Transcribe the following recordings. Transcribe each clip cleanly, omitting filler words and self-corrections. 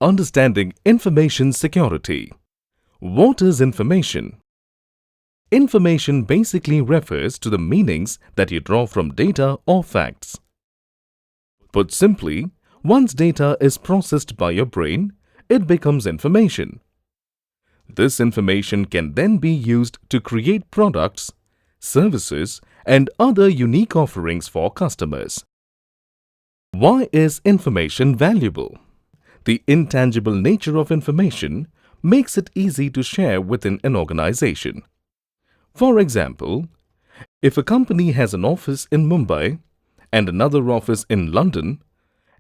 Understanding information security. What is information? Information basically refers to the meanings that you draw from data or facts. Put simply, once data is processed by your brain, it becomes information. This information can then be used to create products, services, and other unique offerings for customers. Why is information valuable? The intangible nature of information makes it easy to share within an organization. For example, if a company has an office in Mumbai and another office in London,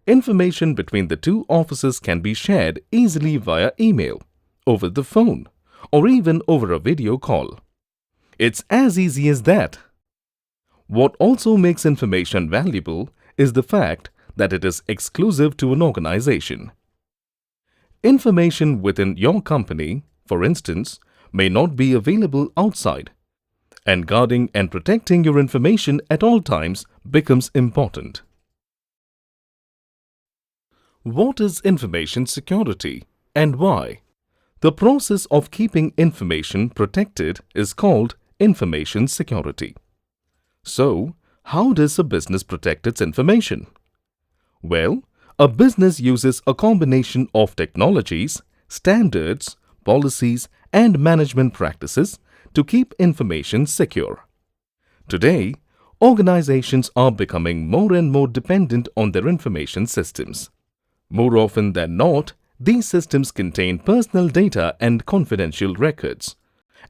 information between the two offices can be shared easily via email, over the phone, or even over a video call. It's as easy as that. What also makes information valuable is the fact that it is exclusive to an organization. Information within your company, for instance, may not be available outside, and guarding and protecting your information at all times becomes important. What is information security and why? The process of keeping information protected is called information security. So, how does a business protect its information? Well, a business uses a combination of technologies, standards, policies, and management practices to keep information secure. Today, organizations are becoming more and more dependent on their information systems. More often than not, these systems contain personal data and confidential records,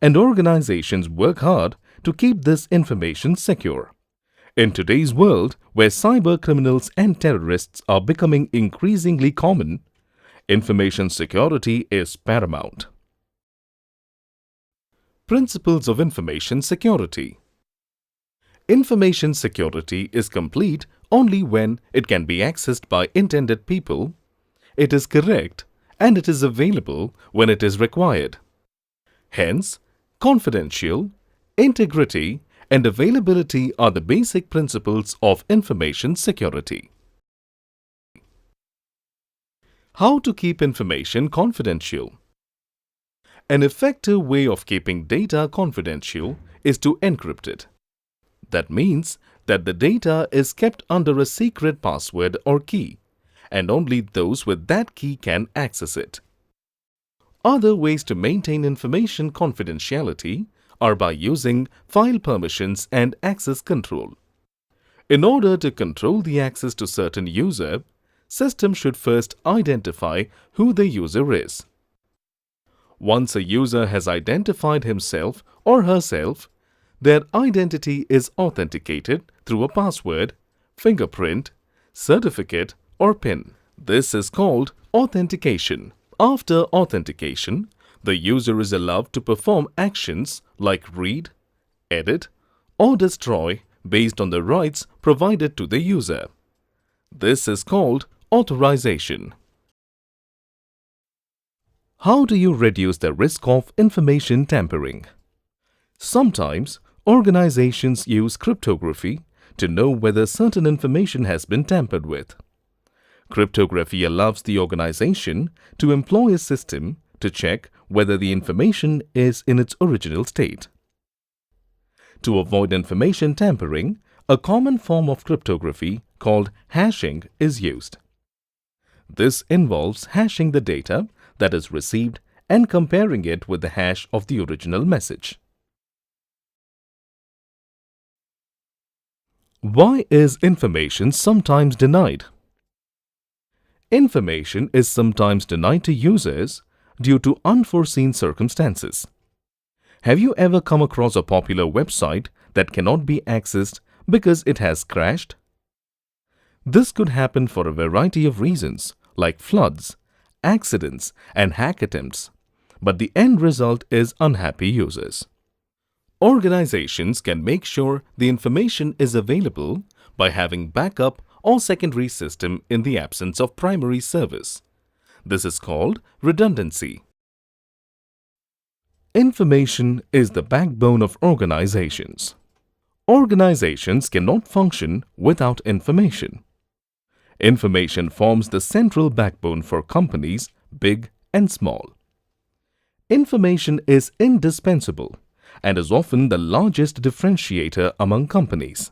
and organizations work hard to keep this information secure. In today's world, where cyber criminals and terrorists are becoming increasingly common, information security is paramount. Principles of information security. Information security is complete only when it can be accessed by intended people, it is correct, and it is available when it is required. Hence, confidential, integrity, and availability are the basic principles of information security. How to keep information confidential? An effective way of keeping data confidential is to encrypt it. That means that the data is kept under a secret password or key, and only those with that key can access it. Other ways to maintain information confidentiality are by using file permissions and access control. In order to control the access to certain user, system should first identify who the user is. Once a user has identified himself or herself, their identity is authenticated through a password, fingerprint, certificate, or PIN. This is called authentication. After authentication, the user is allowed to perform actions like read, edit, or destroy based on the rights provided to the user. This is called authorization. How do you reduce the risk of information tampering? Sometimes, organizations use cryptography to know whether certain information has been tampered with. Cryptography allows the organization to employ a system to check whether the information is in its original state. To avoid information tampering, a common form of cryptography called hashing is used. This involves hashing the data that is received and comparing it with the hash of the original message. Why is information sometimes denied? Information is sometimes denied to users due to unforeseen circumstances. Have you ever come across a popular website that cannot be accessed because it has crashed? This could happen for a variety of reasons like floods, accidents, and hack attempts, but the end result is unhappy users. Organizations can make sure the information is available by having backup or secondary system in the absence of primary service. This is called redundancy. Information is the backbone of organizations. Organizations cannot function without information. Information forms the central backbone for companies, big and small. Information is indispensable and is often the largest differentiator among companies.